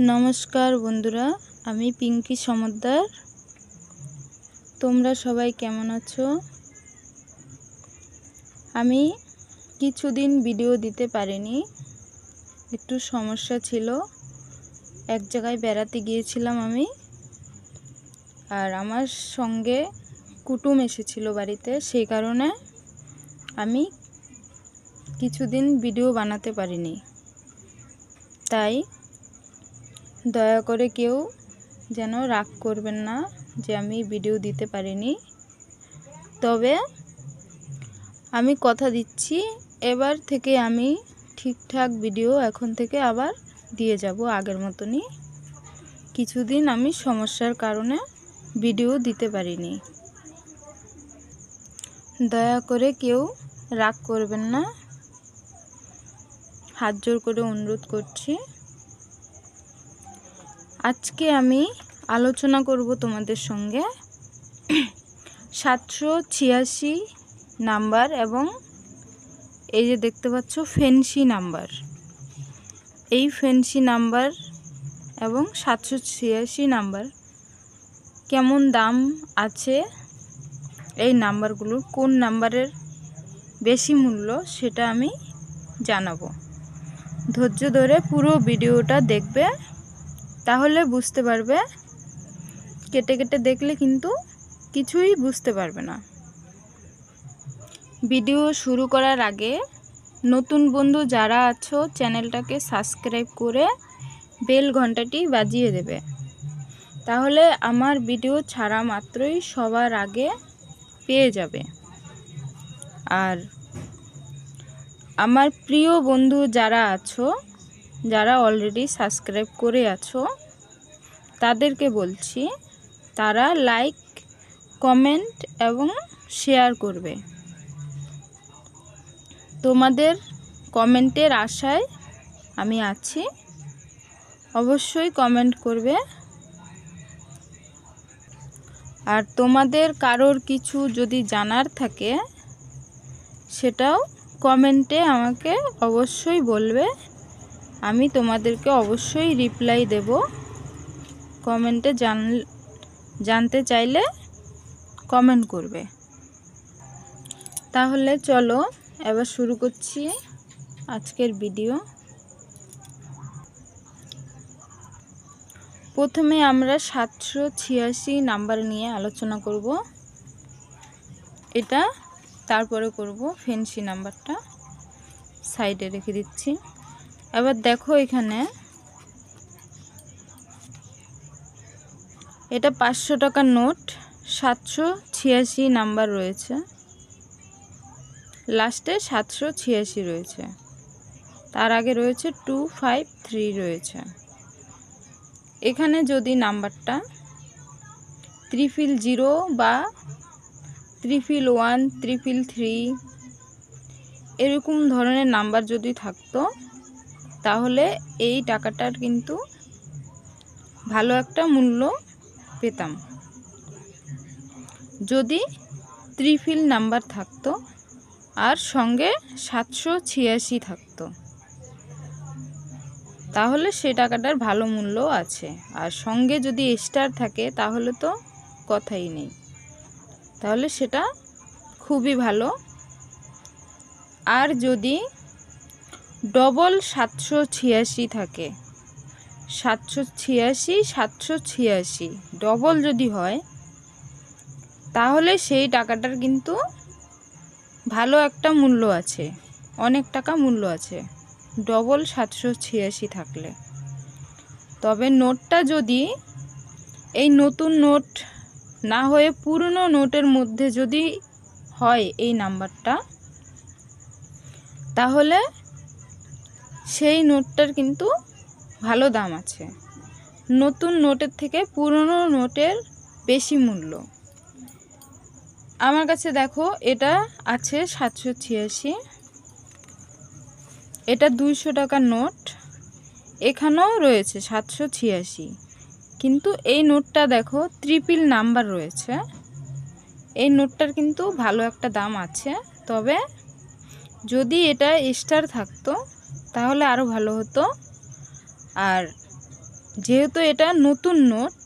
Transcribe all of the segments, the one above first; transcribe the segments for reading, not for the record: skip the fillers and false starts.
নমস্কার বন্ধুরা, আমি পিঙ্কি সমদ্দার। তোমরা সবাই কেমন আছো? আমি কিছুদিন ভিডিও দিতে পারিনি, একটু সমস্যা ছিল। এক জায়গায় বেড়াতে গিয়েছিলাম আমি, আর আমার সঙ্গে কুটুম এসেছিল বাড়িতে, সেই কারণে আমি কিছুদিন ভিডিও বানাতে পারিনি। তাই দয়া করে কেউ যেন রাগ করবেন না যে আমি ভিডিও দিতে পারিনি। তবে আমি কথা দিচ্ছি, এবার থেকে আমি ঠিকঠাক ভিডিও এখন থেকে আবার দিয়ে যাব আগের মতনই। কিছুদিন আমি সমস্যার কারণে ভিডিও দিতে পারিনি, দয়া করে কেউ রাগ করবেন না, হাত জোর করে অনুরোধ করছি। আজকে আমি আলোচনা করব তোমাদের সঙ্গে 786 নাম্বার এবং এই যে দেখতে পাচ্ছ ফেন্সি নাম্বার। এই ফেন্সি নাম্বার এবং 786 নাম্বার কেমন দাম আছে, এই নাম্বারগুলোর কোন নাম্বারের বেশি মূল্য সেটা আমি জানাবো। ধৈর্য ধরে পুরো ভিডিওটা দেখবে, তাহলে বুঝতে পারবে। কেটে কেটে দেখলে কিন্তু কিছুই বুঝতে পারবে না। ভিডিও শুরু করার আগে নতুন বন্ধু যারা আছো চ্যানেলটাকে সাবস্ক্রাইব করে বেল ঘন্টাটি বাজিয়ে দেবে, তাহলে আমার ভিডিও ছাড়া মাত্রই সবার আগে পেয়ে যাবে। আর আমার প্রিয় বন্ধু যারা আছো, যারা অলরেডি সাবস্ক্রাইব করে আছো, তাদেরকে বলছি তারা লাইক, কমেন্ট এবং শেয়ার করবে। তোমাদের কমেন্টের আশায় আমি আছি, অবশ্যই কমেন্ট করবে। আর তোমাদের কারোর কিছু যদি জানার থাকে সেটাও কমেন্টে আমাকে অবশ্যই বলবে, আমি তোমাদেরকে অবশ্যই রিপ্লাই দেব। কমেন্টে জানতে চাইলে কমেন্ট করবে। তাহলে চলো এবার শুরু করছি আজকের ভিডিও। প্রথমে আমরা 786 নাম্বার নিয়ে আলোচনা করব, এটা তারপরে করব ফেন্সি নাম্বারটা, সাইডে রেখে দিচ্ছি। এবার দেখো এখানে এটা 500 টাকার নোট, 786 নাম্বার রয়েছে, লাস্টে 786 রয়েছে, তার আগে রয়েছে 253 রয়েছে। এখানে যদি নাম্বারটা 000 বা 111, 333 এরকম ধরনের নাম্বার যদি থাকতো, তাহলে এই টাকাটার কিন্তু ভালো একটা মূল্য পেতাম। যদি 3 নাম্বার থাকতো আর সঙ্গে 786 থাকতো, তাহলে সে টাকাটার ভালো মূল্য আছে। আর সঙ্গে যদি স্টার থাকে তাহলে তো কথাই নেই, তাহলে সেটা খুবই ভালো। আর যদি ডবল 786 থাকে, 786 786 ডবল যদি হয়, তাহলে সেই টাকাটার কিন্তু ভালো একটা মূল্য আছে, অনেক টাকা মূল্য আছে ডবল 786 থাকলে। তবে নোটটা যদি এই নতুন নোট না হয়ে পুরনো নোটের মধ্যে যদি হয় এই নাম্বারটা, তাহলে সেই নোটটার কিন্তু ভালো দাম আছে। নতুন নোটের থেকে পুরনো নোটের বেশি মূল্য। আমার কাছে দেখো এটা আছে 786, এটা 200 টাকার নোট, এখানেও রয়েছে 786, কিন্তু এই নোটটা দেখো 3 নাম্বার রয়েছে। এই নোটটার কিন্তু ভালো একটা দাম আছে। তবে যদি এটা স্টার থাকতো তাহলে আরও ভালো হতো। আর যেহেতু এটা নতুন নোট,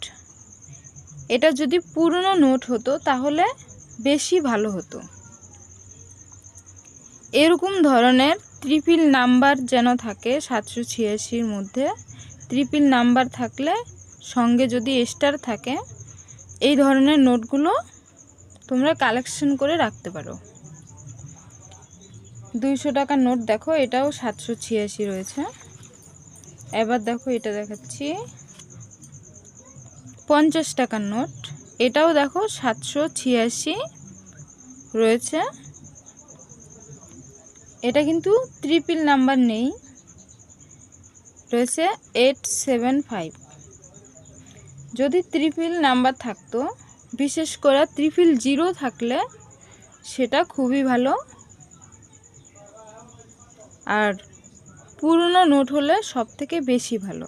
এটা যদি পুরনো নোট হতো তাহলে বেশি ভালো হতো। এরকম ধরনের ট্রিপল নাম্বার যেন থাকে 786-র মধ্যে। ট্রিপল নাম্বার থাকলে সঙ্গে যদি স্টার থাকে, এই ধরনের নোটগুলো তোমরা কালেকশন করে রাখতে পারো। 200 টাকার নোট দেখো, এটাও 786 রয়েছে। এবার দেখো এটা দেখাচ্ছি 50 টাকার নোট, এটাও দেখো 786 রয়েছে। এটা কিন্তু ট্রিপল নাম্বার নেই, রয়েছে 875। যদি ট্রিপল নাম্বার থাকতো, বিশেষ করে 000 থাকলে সেটা খুবই ভালো, আর পুরনো নোট হলে সব থেকে বেশি ভালো।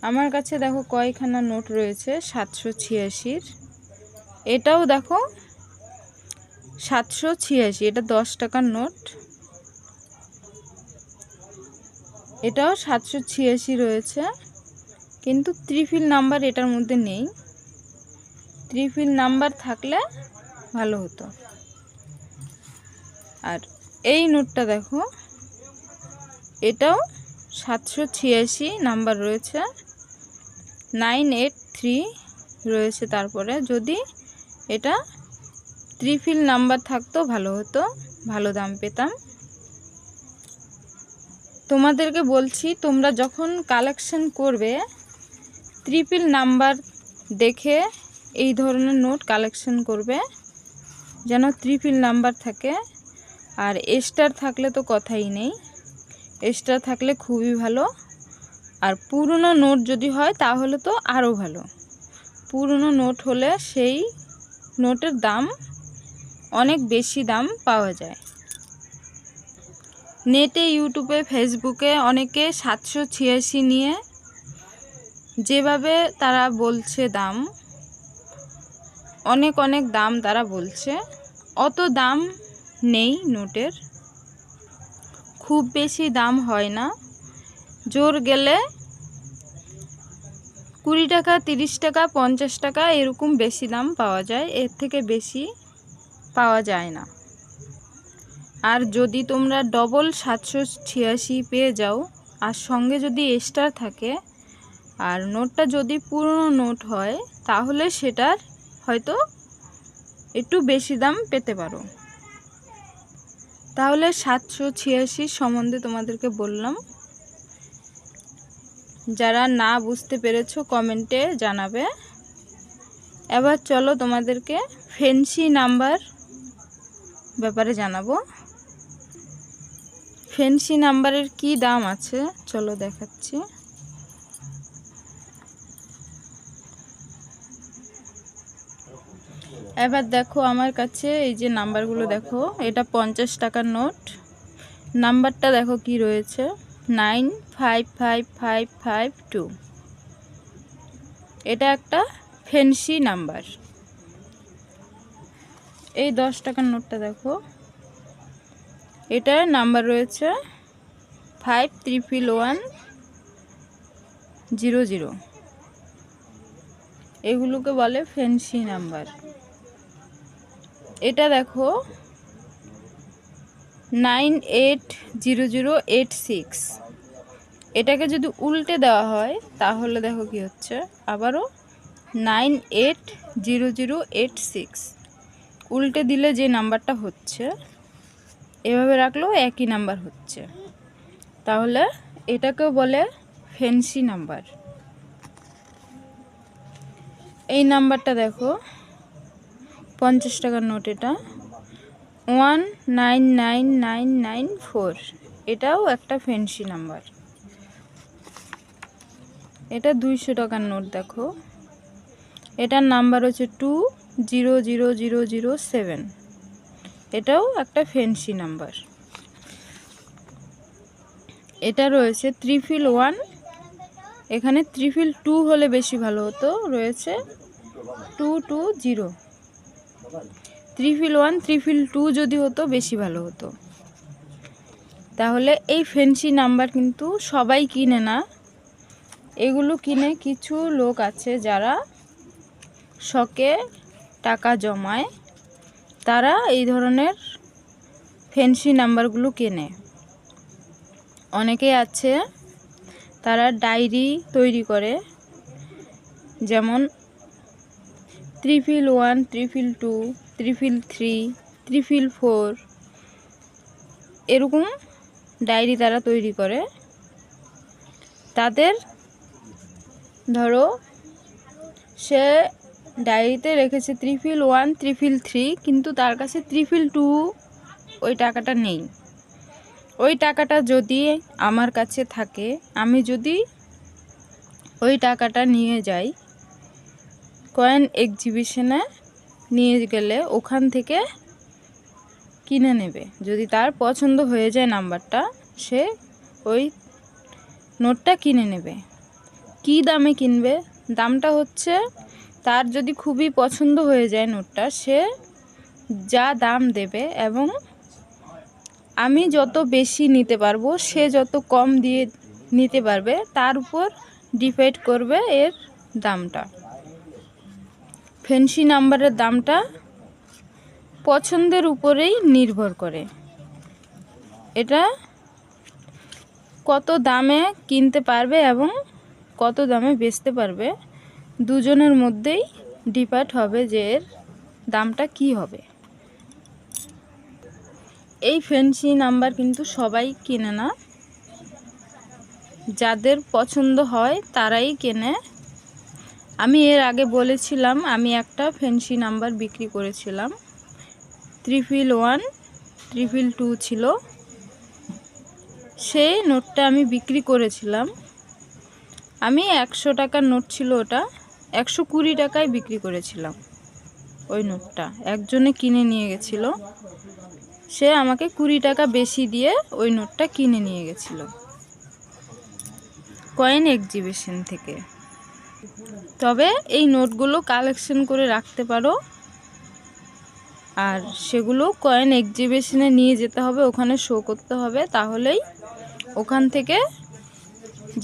আমার কাছে দেখো কয়খানা নোট রয়েছে 786-র। এটাও দেখো 786, এটা 10 টাকার নোট, এটাও 786 রয়েছে, কিন্তু ট্রিপল নাম্বার এটার মধ্যে নেই। ট্রিপল নাম্বার থাকলে ভালো হতো। আর এই নোটটা দেখো, এটাও 786 নাম্বার রয়েছে, 983 রয়েছে। তারপরে যদি এটা ট্রিপল নাম্বার থাকতো ভালো হতো, ভালো দাম পেতাম। তোমাদেরকে বলছি, তোমরা যখন কালেকশন করবে ট্রিপল নাম্বার দেখে এই ধরনের নোট কালেকশন করবে, যেন ট্রিপল নাম্বার থাকে। আর স্টার থাকলে তো কথাই নেই, স্টার থাকলে খুবই ভালো। আর পুরনো নোট যদি হয় তাহলে তো আরও ভালো। পুরনো নোট হলে সেই নোটের দাম অনেক বেশি দাম পাওয়া যায়। নেটে, ইউটিউবে, ফেসবুকে অনেকে 786 নিয়ে যেভাবে তারা বলছে দাম, অনেক অনেক দাম তারা বলছে। অত দাম নেই নোটের, খুব বেশি দাম হয় না। জোর গেলে 20 টাকা, 30 টাকা, 50 টাকা এরকম বেশি দাম পাওয়া যায়, এর থেকে বেশি পাওয়া যায় না। আর যদি তোমরা ডবল 786 পেয়ে যাও, আর সঙ্গে যদি স্টার থাকে, আর নোটটা যদি পুরনো নোট হয়, তাহলে সেটার হয়তো একটু বেশি দাম পেতে পারো। তাহলে 786 সম্বন্ধে তোমাদেরকে বললাম। যারা না বুঝতে পেরেছো কমেন্টে জানাবে। এবার চলো তোমাদেরকে ফ্যান্সি নাম্বার ব্যাপারে জানাবো। ফ্যান্সি নাম্বারের কি দাম আছে চলো দেখাচ্ছি। এবার দেখো আমার কাছে এই যে নাম্বারগুলো দেখো, এটা 50 টাকার নোট। নাম্বারটা দেখো কি রয়েছে, 955552। এটা একটা ফ্যান্সি নাম্বার। এই 10 টাকার নোটটা দেখো, এটার নাম্বার রয়েছে 531100। এগুলোকে বলে ফ্যান্সি নাম্বার। এটা দেখো 980086। এটাকে যদি উল্টে দেওয়া হয় তাহলে দেখো কি হচ্ছে, আবারও 980086। উল্টে দিলে যে নাম্বারটা হচ্ছে, এভাবে রাখলেও একই নাম্বার হচ্ছে, তাহলে এটাকেও বলে ফ্যান্সি নাম্বার। এই নাম্বারটা দেখো 50 টাকার নোট, এটা 199994। এটাও একটা ফ্যান্সি নাম্বার। এটা 200 টাকার নোট দেখো, এটার নাম্বার হচ্ছে 200007। এটাও একটা ফ্যান্সি নাম্বার। এটা রয়েছে 111। এখানে 222 হলে বেশি ভালো হতো, রয়েছে 220। 111 222 যদি হতো বেশি ভালো হতো। তাহলে এই ফ্যান্সি নাম্বার কিন্তু সবাই কিনে না, এগুলো কিনে কিছু লোক আছে যারা শখে টাকা জমায়, তারা এই ধরনের ফ্যান্সি নাম্বারগুলো কেনে। অনেকে আছে তারা ডায়েরি তৈরি করে, যেমন 111, 222, 333, 344 এরকম ডায়েরি তারা তৈরি করে। তাদের ধরো সে ডায়েরিতে রেখেছে 311, 333, কিন্তু তার কাছে 322 ওই টাকাটা নেই। ওই টাকাটা যদি আমার কাছে থাকে, আমি যদি ওই টাকাটা নিয়ে যাই কয়েন এক্সিবিশনে, নিয়ে গেলে ওখান থেকে কিনে নেবে। যদি তার পছন্দ হয়ে যায় নাম্বারটা, সে ওই নোটটা কিনে নেবে। কি দামে কিনবে? দামটা হচ্ছে, তার যদি খুবই পছন্দ হয়ে যায় নোটটা, সে যা দাম দেবে এবং আমি যত বেশি নিতে পারবো, সে যত কম দিয়ে নিতে পারবে, তার উপর ডিপেন্ড করবে এর দামটা। ফ্যান্সি নাম্বারের দামটা পছন্দের উপরেই নির্ভর করে। এটা কত দামে কিনতে পারবে এবং কত দামে বেচতে পারবে, দুজনের মধ্যেই ডিপেন্ড হবে যে এর দামটা কি হবে। এই ফ্যান্সি নাম্বার কিন্তু সবাই কেনে না, যাদের পছন্দ হয় তারাই কেনে। আমি এর আগে বলেছিলাম, আমি একটা ফ্যান্সি নাম্বার বিক্রি করেছিলাম, 111, 222 ছিল। সেই নোটটা আমি বিক্রি করেছিলাম। আমি 100 টাকার নোট ছিল, ওটা 120 টাকায় বিক্রি করেছিলাম। ওই নোটটা একজনে কিনে নিয়ে গেছিল, সে আমাকে 20 টাকা বেশি দিয়ে ওই নোটটা কিনে নিয়ে গেছিল কয়েন এক্সিবিশন থেকে। তবে এই নোটগুলো কালেকশন করে রাখতে পারো, আর সেগুলো কয়েন এক্সিবিশনে নিয়ে যেতে হবে, ওখানে শো করতে হবে, তাহলেই ওখান থেকে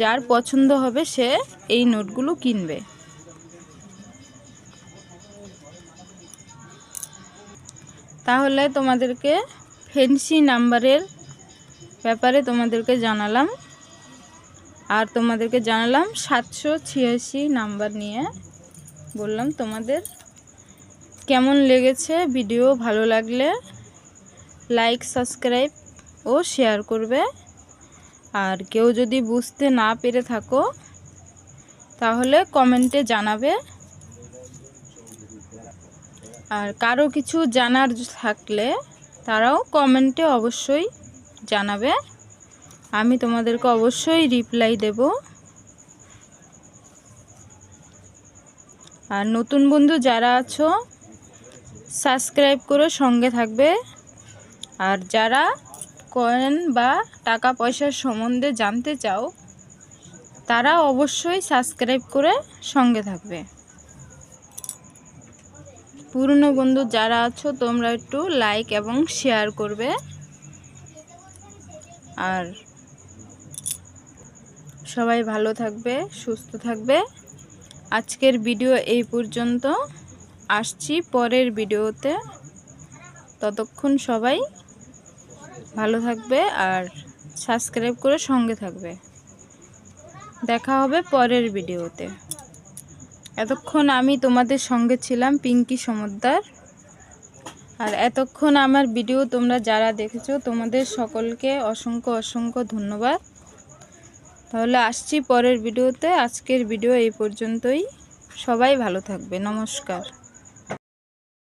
যার পছন্দ হবে সে এই নোটগুলো কিনবে। তাহলে তোমাদেরকে ফ্যান্সি নাম্বারের ব্যাপারে তোমাদেরকে জানালাম, আর তোমাদেরকে জানালাম 786 নাম্বার নিয়ে বললাম। তোমাদের কেমন লেগেছে ভিডিও? ভালো লাগলে লাইক, সাবস্ক্রাইব ও শেয়ার করবে। আর কেউ যদি বুঝতে না পেরে থাকো তাহলে কমেন্টে জানাবে। আর কারো কিছু জানার থাকলে তারাও কমেন্টে অবশ্যই জানাবে, আমি তোমাদেরকে অবশ্যই রিপ্লাই দেব। আর নতুন বন্ধু যারা আছো সাবস্ক্রাইব করে সঙ্গে থাকবে। আর যারা কয়েন বা টাকা পয়সার সম্বন্ধে জানতে চাও তারা অবশ্যই সাবস্ক্রাইব করে সঙ্গে থাকবে। পুরনো বন্ধু যারা আছো তোমরা একটু লাইক এবং শেয়ার করবে। আর সবাই ভালো থাকবে, সুস্থ থাকবে। আজকের ভিডিও এই পর্যন্ত, আসছি পরের ভিডিওতে। ততক্ষণ সবাই ভালো থাকবে আর সাবস্ক্রাইব করে সঙ্গে থাকবে। দেখা হবে পরের ভিডিওতে। এতক্ষণ আমি তোমাদের সঙ্গে ছিলাম পিঙ্কি সমদ্দার। আর এতক্ষণ আমার ভিডিও তোমরা যারা দেখেছো তোমাদের সকলকে অসংখ্য অসংখ্য ধন্যবাদ। তাহলে আসছি পরের ভিডিওতে। আজকের ভিডিও এই পর্যন্তই। সবাই ভালো থাকবে। নমস্কার।